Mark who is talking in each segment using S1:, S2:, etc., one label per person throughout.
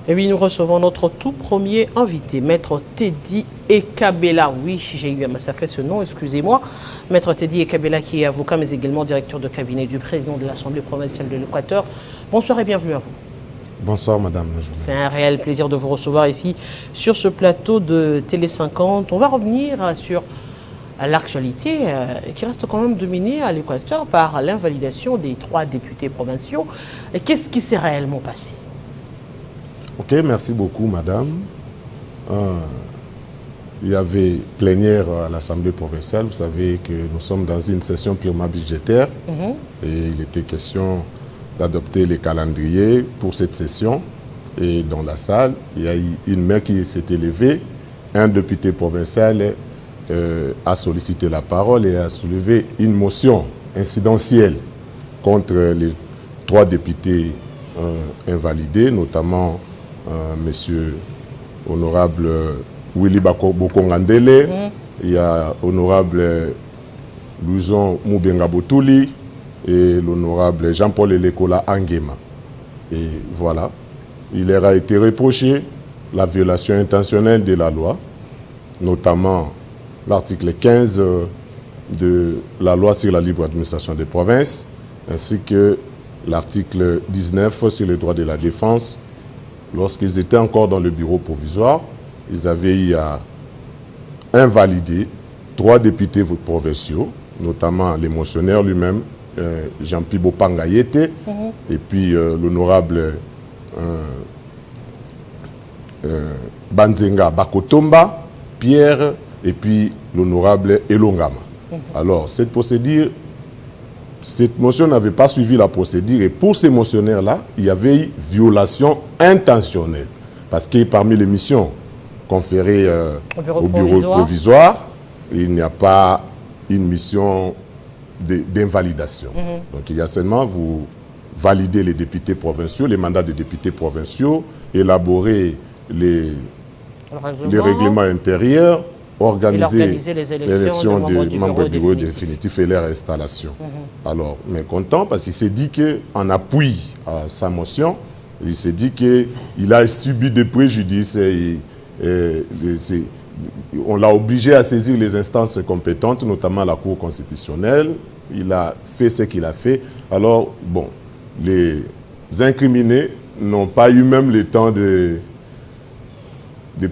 S1: Et oui, nous recevons notre tout premier invité, Maître Teddy Ekabela. Oui, j'ai eu à massacrer ce nom, excusez-moi. Maître Teddy Ekabela qui est avocat, mais également directeur de cabinet du président de l'Assemblée provinciale de l'Équateur. Bonsoir et bienvenue à vous.
S2: Bonsoir madame.
S1: C'est un réel plaisir de vous recevoir ici sur ce plateau de Télé 50. On va revenir sur l'actualité qui reste quand même dominée à l'Équateur par l'invalidation des 3 députés provinciaux. Et qu'est-ce qui s'est réellement passé?
S2: Ok, merci beaucoup madame. Il y avait plénière à l'Assemblée provinciale. Vous savez que nous sommes dans une session purement budgétaire et il était question d'adopter les calendriers pour cette session. Et dans la salle, il y a eu une main qui s'est élevée. Un député provincial a sollicité la parole et a soulevé une motion incidentielle contre les 3 députés invalidés, notamment monsieur honorable Willy Bokongandele, il y a honorable Louison Moubenga Botouli et l'honorable Jean-Paul Elekola Angema. Et voilà, il leur a été reproché la violation intentionnelle de la loi, notamment l'article 15 de la loi sur la libre administration des provinces, ainsi que l'article 19 sur les droits de la défense. Lorsqu'ils étaient encore dans le bureau provisoire, ils avaient eu à invalider 3 députés provinciaux, notamment les motionnaires lui-même, Jean-Pierre Bopangayete, et puis l'honorable Banzenga Bakotomba, Pierre, et puis l'honorable Elongama. Alors, cette motion n'avait pas suivi la procédure et pour ces motionnaires-là, il y avait eu violation intentionnelle. Parce que parmi les missions conférées au bureau provisoire, il n'y a pas une mission d'invalidation. Donc il y a seulement vous valider les députés provinciaux, les mandats des députés provinciaux, élaborer les règlements intérieurs, organiser les élections des membres du bureau définitif et leur installation. Alors, mais content parce qu'il s'est dit qu'en appui à sa motion, il s'est dit qu'il a subi des préjudices et on l'a obligé à saisir les instances compétentes, notamment la Cour constitutionnelle. Il a fait ce qu'il a fait. Alors, bon, les incriminés n'ont pas eu même le temps de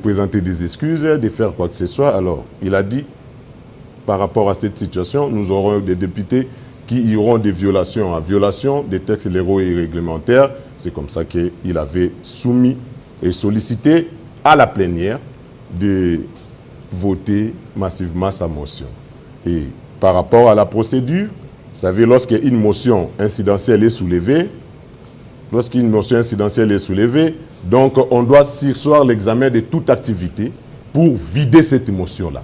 S2: présenter des excuses, de faire quoi que ce soit. Alors, il a dit, par rapport à cette situation, nous aurons des députés qui iront des violations à violation des textes légaux et réglementaires. C'est comme ça qu'il avait soumis et sollicité à la plénière de voter massivement sa motion. Et par rapport à la procédure, vous savez, lorsqu'une motion incidentielle est soulevée, donc on doit surseoir l'examen de toute activité pour vider cette motion-là.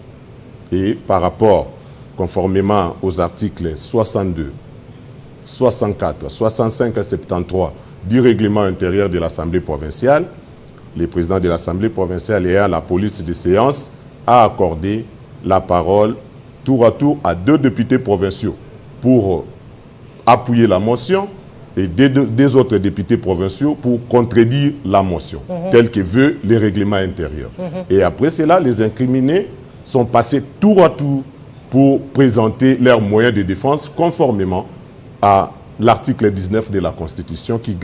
S2: Et par rapport, conformément aux articles 62, 64, 65 et 73 du règlement intérieur de l'Assemblée provinciale, le président de l'Assemblée provinciale et à la police de séance a accordé la parole tour à tour à 2 députés provinciaux pour appuyer la motion et des autres députés provinciaux pour contredire la motion, telle que veut le règlement intérieur. Et après cela, les incriminés sont passés tour à tour pour présenter leurs moyens de défense conformément à l'article 19 de la Constitution qui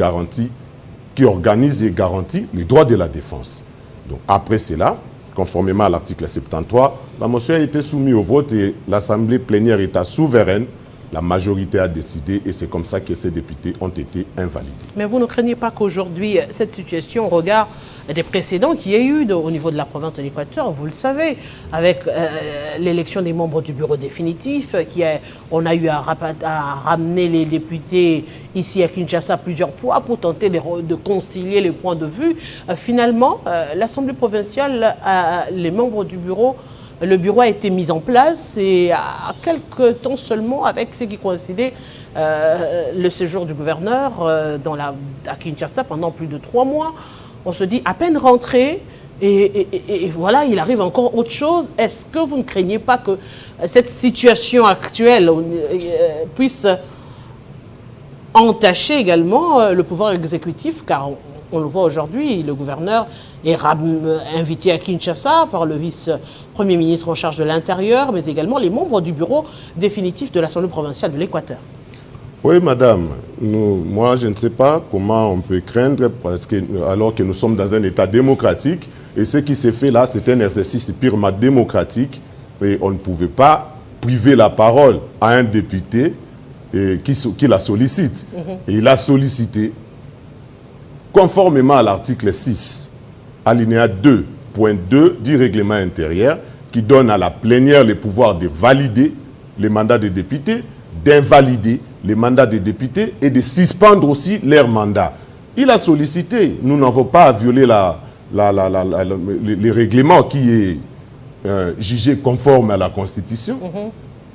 S2: organise et garantit les droits de la défense. Donc après cela, conformément à l'article 73, la motion a été soumise au vote et l'Assemblée plénière est souveraine. La majorité a décidé et c'est comme ça que ces députés ont été invalidés.
S1: Mais vous ne craignez pas qu'aujourd'hui, cette situation, au regard des précédents qu'il y a eu au niveau de la province de l'Équateur, vous le savez, avec l'élection des membres du bureau définitif, on a eu à ramener les députés ici à Kinshasa plusieurs fois pour tenter de concilier les points de vue. Finalement, l'Assemblée provinciale, les membres du bureau, le bureau a été mis en place et à quelques temps seulement avec ce qui coïncidait le séjour du gouverneur à Kinshasa pendant plus de 3 mois. On se dit à peine rentré et voilà, il arrive encore autre chose. Est-ce que vous ne craignez pas que cette situation actuelle puisse entacher également le pouvoir exécutif, car On le voit aujourd'hui, le gouverneur est invité à Kinshasa par le vice-premier ministre en charge de l'Intérieur, mais également les membres du bureau définitif de l'Assemblée provinciale de l'Équateur.
S2: Oui, madame. Moi, je ne sais pas comment on peut craindre, parce que, alors que nous sommes dans un État démocratique, et ce qui s'est fait là, c'est un exercice purement démocratique, et on ne pouvait pas priver la parole à un député qui la sollicite. Et il a sollicité, conformément à l'article 6, alinéa 2.2 du règlement intérieur, qui donne à la plénière le pouvoir de valider les mandats des députés, d'invalider les mandats des députés et de suspendre aussi leur mandat. Il a sollicité, nous n'avons pas à violer les règlements qui est jugé conforme à la Constitution.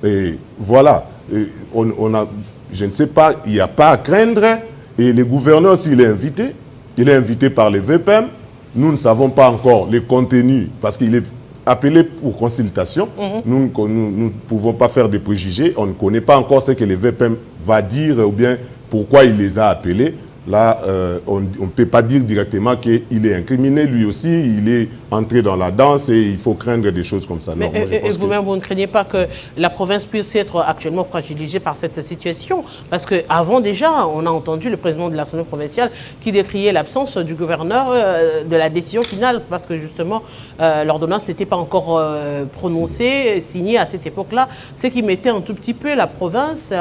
S2: Et voilà, je ne sais pas, il n'y a pas à craindre. Et le gouverneur, s'il est invité par les VPM. Nous ne savons pas encore les contenus, parce qu'il est appelé pour consultation. Nous ne pouvons pas faire des préjugés. On ne connaît pas encore ce que le VPM va dire ou bien pourquoi il les a appelés. Là, on ne peut pas dire directement qu'il est incriminé. Lui aussi, il est entré dans la danse et il faut craindre des choses comme ça.
S1: Mais vous-même, vous ne craignez pas que la province puisse être actuellement fragilisée par cette situation? Parce qu'avant déjà, on a entendu le président de l'Assemblée provinciale qui décriait l'absence du gouverneur de la décision finale parce que justement, l'ordonnance n'était pas encore prononcée, signée à cette époque-là, ce qui mettait un tout petit peu la province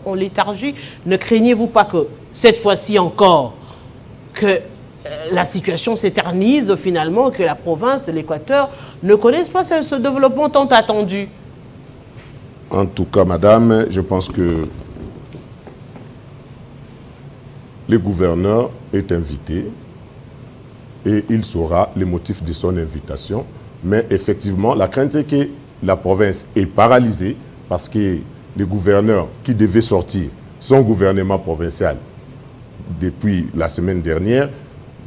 S1: en léthargie. Ne craignez-vous pas que cette fois-ci encore, que la situation s'éternise finalement, que la province de l'Équateur ne connaisse pas ce développement tant attendu?
S2: En tout cas, madame, je pense que le gouverneur est invité et il saura les motifs de son invitation. Mais effectivement, la crainte est que la province est paralysée parce que le gouverneur qui devait sortir son gouvernement provincial depuis la semaine dernière,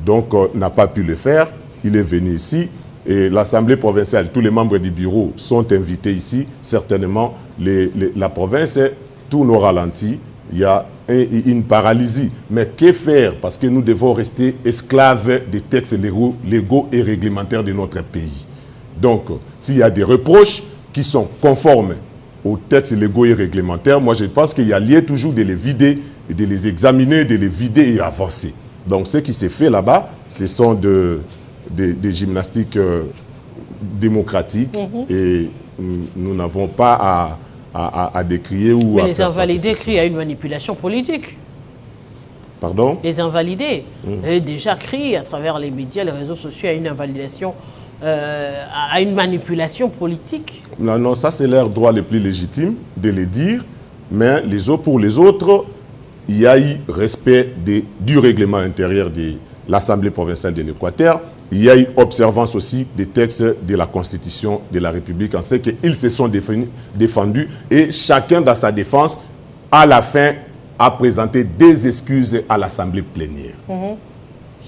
S2: donc n'a pas pu le faire. Il est venu ici et l'Assemblée provinciale, tous les membres du bureau sont invités ici. Certainement, la province tourne au ralenti. Il y a une paralysie. Mais que faire? Parce que nous devons rester esclaves des textes légaux et réglementaires de notre pays. Donc, s'il y a des reproches qui sont conformes aux textes légaux et réglementaires, moi je pense qu'il y a lieu toujours de les vider, et de les examiner, de les vider et avancer. Donc ce qui s'est fait là-bas, ce sont des gymnastiques démocratiques et nous n'avons pas à décrier ou
S1: mais
S2: à
S1: les invalidés crient à une manipulation politique.
S2: Pardon?
S1: Les invalidés déjà crient à travers les médias, les réseaux sociaux à une invalidation, à une manipulation politique.
S2: Non, non, ça c'est leur droit le plus légitime de le dire, mais pour les autres, il y a eu respect du règlement intérieur de l'Assemblée provinciale de l'Équateur. Il y a eu observance aussi des textes de la Constitution de la République. On sait qu'ils se sont défendus et chacun dans sa défense, à la fin, a présenté des excuses à l'Assemblée plénière.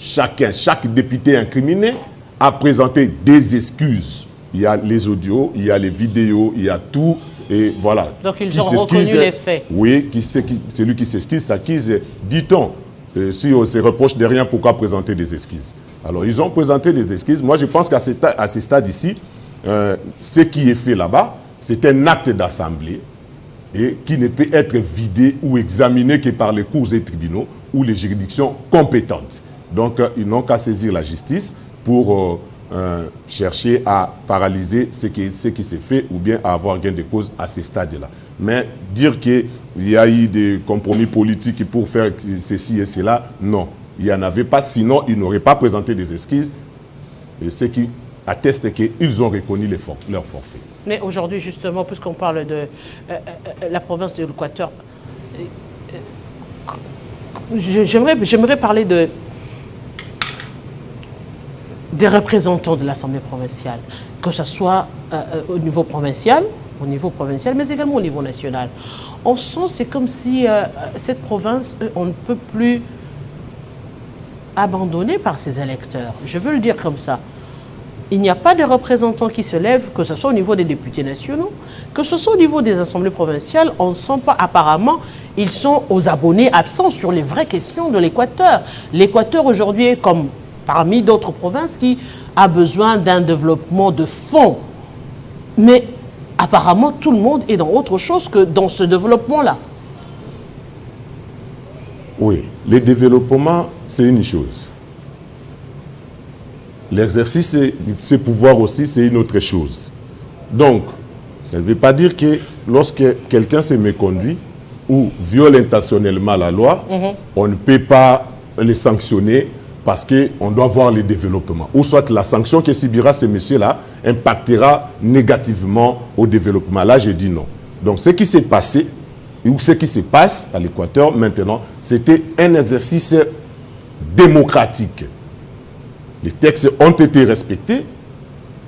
S2: Chaque député incriminé a présenté des excuses. Il y a les audios, il y a les vidéos, il y a tout. Et voilà.
S1: Donc ils ont reconnu les faits.
S2: Oui, celui qui s'excuse s'accuse, dit-on. Si on se reproche de rien, pourquoi présenter des excuses? Alors ils ont présenté des excuses. Moi je pense qu'à ce stade ici, ce qui est fait là-bas, c'est un acte d'assemblée et qui ne peut être vidé ou examiné que par les cours et tribunaux ou les juridictions compétentes. Donc ils n'ont qu'à saisir la justice pour chercher à paralyser ce qui s'est fait ou bien à avoir gain de cause à ce stade-là. Mais dire qu'il y a eu des compromis politiques pour faire ceci et cela, non. Il n'y en avait pas, sinon ils n'auraient pas présenté des excuses. Et ce qui atteste qu'ils ont reconnu leur forfait.
S1: Mais aujourd'hui, justement, puisqu'on parle de la province de l'Équateur, j'aimerais parler des représentants de l'Assemblée provinciale, que ce soit au niveau provincial, mais également au niveau national. On sent, c'est comme si cette province, on ne peut plus abandonner par ses électeurs. Je veux le dire comme ça. il n'y a pas de représentants qui se lèvent, que ce soit au niveau des députés nationaux, que ce soit au niveau des assemblées provinciales. On ne sent pas, apparemment, ils sont aux abonnés absents sur les vraies questions de l'Équateur. L'Équateur aujourd'hui est comme parmi d'autres provinces qui a besoin d'un développement de fonds. Mais apparemment, tout le monde est dans autre chose que dans ce développement-là.
S2: Oui, le développement, c'est une chose. L'exercice de ces pouvoirs aussi, c'est une autre chose. Donc, ça ne veut pas dire que lorsque quelqu'un se méconduit ou viole intentionnellement la loi, on ne peut pas les sanctionner parce qu'on doit voir le développement. Ou soit la sanction que subira ce monsieur-là impactera négativement au développement. Là, je dis non. Donc, ce qui s'est passé, ou ce qui se passe à l'Équateur maintenant, c'était un exercice démocratique. Les textes ont été respectés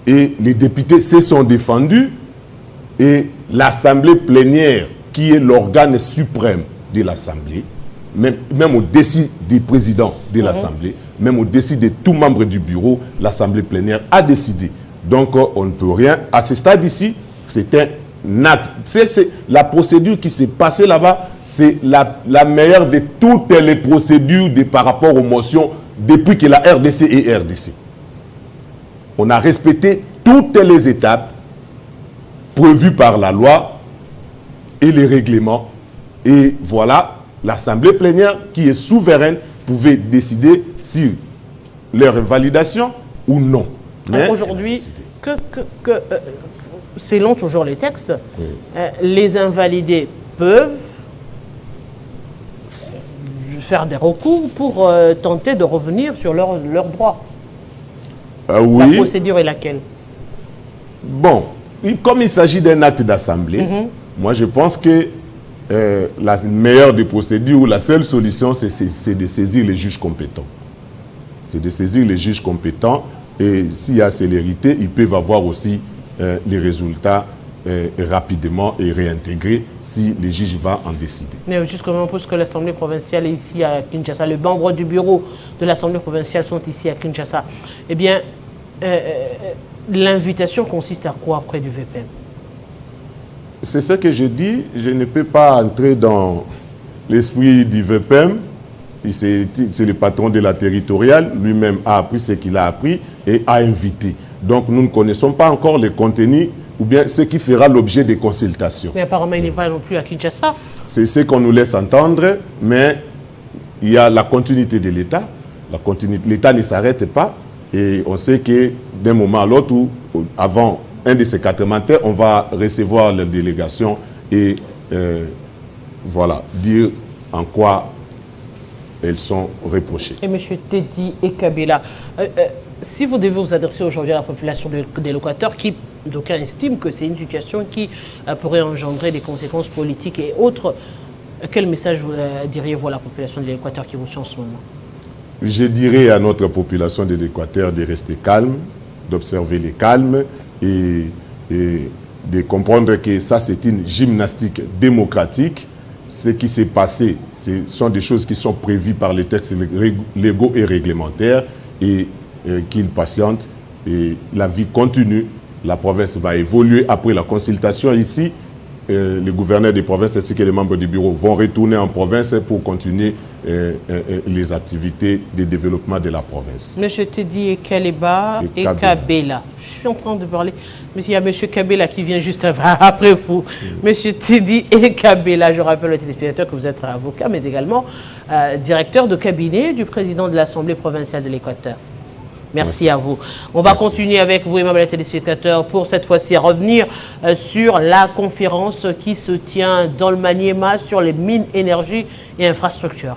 S2: et les députés se sont défendus et l'Assemblée plénière, qui est l'organe suprême de l'Assemblée, même au-dessus du président de l'Assemblée, même au-dessus de tout membre du bureau, l'Assemblée plénière a décidé. Donc on ne peut rien. À ce stade ici, c'est un acte. La procédure qui s'est passée là-bas, c'est la meilleure de toutes les procédures par rapport aux motions depuis que la RDC est RDC. On a respecté toutes les étapes prévues par la loi et les règlements. Et voilà, l'Assemblée plénière, qui est souveraine, pouvait décider si leur invalidation ou non. Mais
S1: aujourd'hui, selon toujours les textes, les invalidés peuvent faire des recours pour tenter de revenir sur leurs droits.
S2: Oui.
S1: La procédure est laquelle?
S2: Bon, comme il s'agit d'un acte d'assemblée, moi je pense que la meilleure des procédures ou la seule solution, c'est de saisir les juges compétents. C'est de saisir les juges compétents et s'il y a célérité, ils peuvent avoir aussi les résultats rapidement et réintégrer si les juges vont en décider.
S1: Mais justement, puisque l'Assemblée provinciale est ici à Kinshasa, les membres du bureau de l'Assemblée provinciale sont ici à Kinshasa, eh bien, l'invitation consiste à quoi auprès du VPM?
S2: C'est ce que je dis. Je ne peux pas entrer dans l'esprit du VPM. C'est le patron de la territoriale. Lui-même a appris ce qu'il a appris et a invité. Donc, nous ne connaissons pas encore les contenus ou bien ce qui fera l'objet des consultations.
S1: Mais apparemment, il n'est pas non plus à Kinshasa.
S2: C'est ce qu'on nous laisse entendre, mais il y a la continuité de l'État. L'État ne s'arrête pas et on sait que d'un moment à l'autre, avant un de ces 4 mandats, on va recevoir la délégation et voilà, dire en quoi elles sont reprochées.
S1: Et M. Teddy Ekabela, si vous devez vous adresser aujourd'hui à la population des locataires, qui d'aucuns estiment que c'est une situation qui pourrait engendrer des conséquences politiques et autres, quel message diriez-vous à la population de l'Équateur qui vous suit en ce moment?
S2: Je dirais à notre population de l'Équateur de rester calme, d'observer les calmes et de comprendre que ça c'est une gymnastique démocratique. Ce qui s'est passé, ce sont des choses qui sont prévues par les textes légaux et réglementaires et qu'ils patientent et la vie continue. La province va évoluer après la consultation ici. Les gouverneurs des provinces ainsi que les membres du bureau vont retourner en province pour continuer les activités de développement de la province.
S1: Monsieur Teddy Ekabela, je suis en train de parler, mais il y a Monsieur Kabela qui vient juste après vous. Monsieur Teddy Ekabela, je rappelle aux téléspectateurs que vous êtes avocat, mais également directeur de cabinet du président de l'Assemblée provinciale de l'Équateur. Merci à vous. On va continuer avec vous, aimables téléspectateurs, pour cette fois-ci revenir sur la conférence qui se tient dans le Maniema sur les mines, énergie et infrastructures.